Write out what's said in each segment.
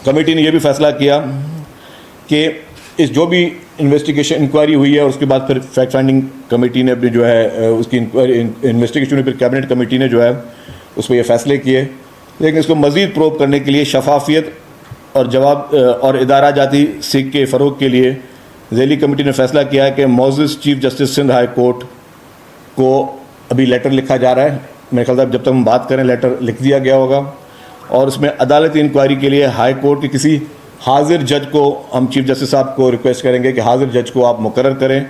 Committee ने यह भी फैसला किया कि इस जो भी इन्वेस्टिगेशन इंक्वायरी हुई है और उसके बाद फिर फैक्ट फाइंडिंग कमेटी ने अपनी जो है उसकी इन्वेस्टिगेशन हुई, फिर कैबिनेट कमेटी ने जो है उस पर यह फैसले किए। लेकिन इसको मज़ीद प्रोब करने के लिए शफाफियत और जवाब और इदारा जाती सीख के फ़रोग के लिए ज़ैली कमेटी ने फैसला किया है कि मौजूद chief justice Sindh high court को अभी लेटर लिखा जा रहा है। मेरे ख्याल से जब तक हम बात करें लेटर लिख दिया गया होगा और उसमें अदालती इंक्वायरी के लिए हाई कोर्ट के किसी हाजिर जज को हम चीफ जस्टिस साहब को रिक्वेस्ट करेंगे कि हाजिर जज को आप मुकर्रर करें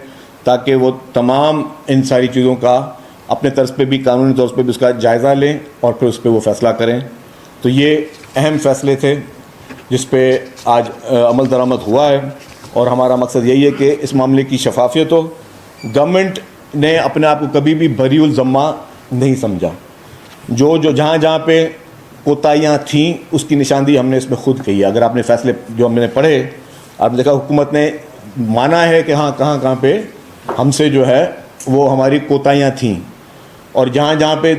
ताकि वो तमाम इन सारी चीज़ों का अपने तर्ज पे भी कानूनी तौर पे भी उसका जायज़ा लें और फिर उस पर वो फ़ैसला करें। तो ये अहम फ़ैसले थे जिस पे आज अमल दरामद हुआ है और हमारा मकसद यही है कि इस मामले की शफाफियत हो। गवर्नमेंट ने अपने आप को कभी भी बरीउल ज़म्मा नहीं समझा। जो जहाँ पे कोताहियाँ थीं उसकी निशानदेही हमने इसमें खुद की है। अगर आपने फ़ैसले जो हमने पढ़े, आपने देखा हुकूमत ने माना है कि हाँ कहाँ पे हमसे जो है वो हमारी कोताहियाँ थीं और जहाँ पे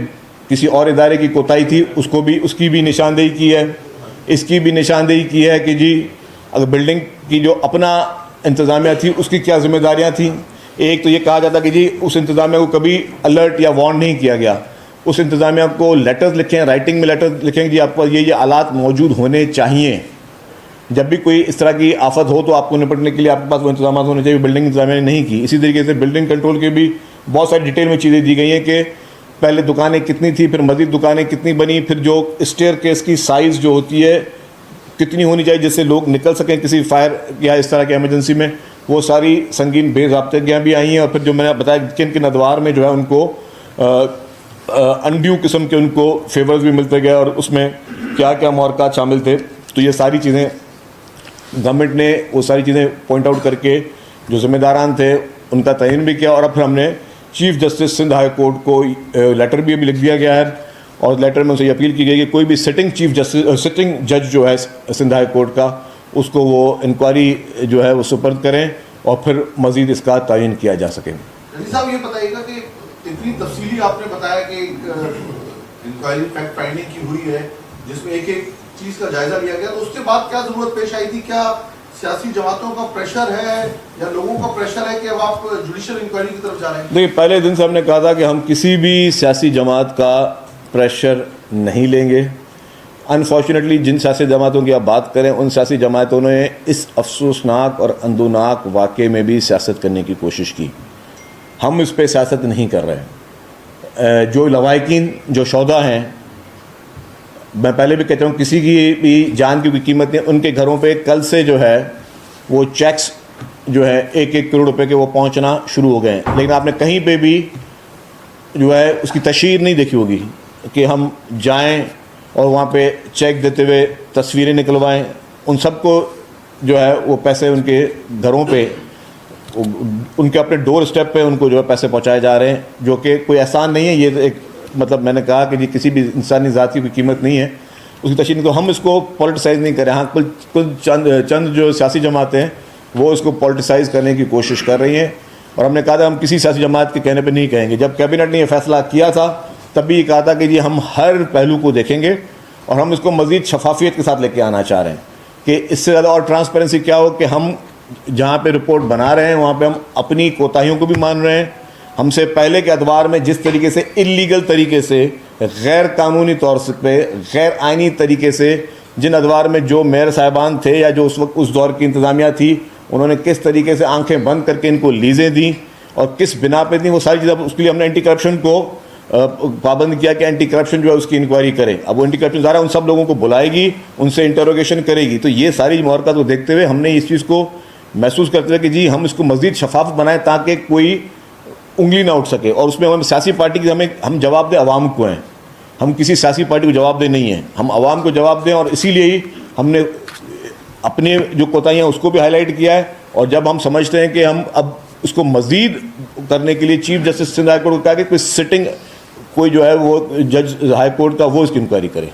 किसी और इदारे की कोताही थी उसकी भी निशानदेही की है। इसकी भी निशानदेही की है कि जी अगर बिल्डिंग की जो अपना इंतज़ामिया थी उसकी क्या ज़िम्मेदारियाँ थीं। एक तो ये कहा जाता कि जी उस इंतज़ामिया को कभी अलर्ट या वार्न नहीं किया गया। उस इंतज़ामिया को लेटर्स लिखें, राइटिंग में लेटर्स लिखें जी आपको ये आलात मौजूद होने चाहिए। जब भी कोई इस तरह की आफत हो तो आपको निपटने के लिए आपके पास वो इंतजाम होने चाहिए। बिल्डिंग इंतज़ामिया ने नहीं की। इसी तरीके से बिल्डिंग कंट्रोल के भी बहुत सारी डिटेल में चीज़ें दी गई हैं कि पहले दुकानें कितनी थी, फिर मज़ीद दुकानें कितनी बनी, फिर जो स्टेयर केस की साइज़ जो होती है कितनी होनी चाहिए जिससे लोग निकल सकें किसी फायर या इस तरह की एमरजेंसी में। वो सारी संगीन बेज़ाब्तियाँ भी आई हैं। और फिर जो मैंने बताया किन किन अदवार में जो है उनको अनड्यू किस्म के उनको फेवर्स भी मिलते गए और उसमें क्या क्या मुहरक़ात शामिल थे। तो ये सारी चीज़ें गवर्नमेंट ने वो सारी चीज़ें पॉइंट आउट करके जो ज़िम्मेदारान थे उनका तयन भी किया। और अब फिर हमने chief justice Sindh high court को लेटर भी अभी लिख दिया गया है और लेटर में उनसे ये अपील की गई कि कोई भी सिटिंग जज जो है सिंध हाई कोर्ट का उसको वो इंक्वायरी जो है वो सुपर्द करें और फिर मज़ीद इसका तयन किया जा सके। साहब ये बताइएगा कि इतनी तफसीली आपने बताया कि इंक्वायरी फैक्ट फाइंडिंग की हुई है जिसमें एक एक चीज़ का जायजा लिया गया, तो उसके बाद क्या ज़रूरत पेश आई थी? क्या सियासी जमातों का प्रेशर है या लोगों का प्रेशर है कि अब आप जुडिशल इंक्वायरी की तरफ जा रहे हैं? देखिए, पहले दिन से हमने कहा था कि हम किसी भी सियासी जमात का प्रेशर नहीं लेंगे। अनफॉर्चुनेटली जिन सियासी जमातों की आप बात करें उन सियासी जमातों ने इस अफसोसनाक और अंदोनाक वाक़े में भी सियासत करने की कोशिश की। हम इस पर सियासत नहीं कर रहे हैं। जो लवाहिकीन जो शौदा हैं, मैं पहले भी कहता हूँ किसी की भी जान की कोई कीमत नहीं। उनके घरों पे कल से जो है वो चेक्स जो है 1-1 करोड़ रुपए के वो पहुँचना शुरू हो गए हैं। लेकिन आपने कहीं पे भी जो है उसकी तशहीर नहीं देखी होगी कि हम जाएं और वहाँ पे चेक देते हुए तस्वीरें निकलवाएं। उन सबको जो है वो पैसे उनके घरों पे उनके अपने डोर स्टेप पे उनको जो है पैसे पहुँचाए जा रहे हैं, जो कि कोई एहसान नहीं है। ये एक मतलब मैंने कहा कि जी किसी भी इंसानी ज़ात की कोई कीमत नहीं है उसकी तशहीर नहीं। तो हम इसको पॉलिटिसाइज़ नहीं करें। हाँ, कुछ चंद जो सियासी जमातें हैं वो इसको पॉलिटिसाइज़ करने की कोशिश कर रही हैं और हमने कहा था हम किसी सियासी जमात के कहने पे नहीं कहेंगे। जब कैबिनेट ने यह फैसला किया था तब भी ये कहा था कि जी हम हर पहलू को देखेंगे और हम इसको मज़ीद शफाफियत के साथ लेके आना चाह रहे हैं कि इससे ज़्यादा और ट्रांसपेरेंसी क्या हो कि हम जहाँ पे रिपोर्ट बना रहे हैं वहाँ पे हम अपनी कोताहियों को भी मान रहे हैं। हमसे पहले के अदवार में जिस तरीके से इल्लीगल तरीके से गैर कानूनी तौर पे गैर आइनी तरीके से जिन अदवार में जो मेयर साहिबान थे या जो उस वक्त उस दौर की इंतज़ामिया थी उन्होंने किस तरीके से आंखें बंद करके इनको लीज़ें दी और किस बिना पे दी, वो सारी चीज़ें उसके लिए हमने एंटी करप्शन को पाबंद किया कि एंटी करप्शन जो है उसकी इंक्वायरी करे। अब वो एंटी करप्शन ज़रा उन सब लोगों को बुलाएगी, उनसे इंटरोगेशन करेगी। तो ये सारी मुहरक़ात को देखते हुए हमने इस चीज़ को महसूस करते हुए कि जी हम इसको मज़ीद शफाफ बनाएं ताकि कोई उंगली ना उठ सके। और उसमें हम सियासी पार्टी की हम जवाब दें आवाम को हैं, हम किसी सियासी पार्टी को जवाब दे नहीं हैं, हम आवाम को जवाब दें। और इसीलिए ही हमने अपने जो कोताहियाँ उसको भी हाईलाइट किया है। और जब हम समझते हैं कि हम अब उसको मज़ीद करने के लिए chief justice Sindh high court को कहा कि कोई सिटिंग कोई जो है वो जज हाई कोर्ट का वो इसकी इंक्वायरी करे।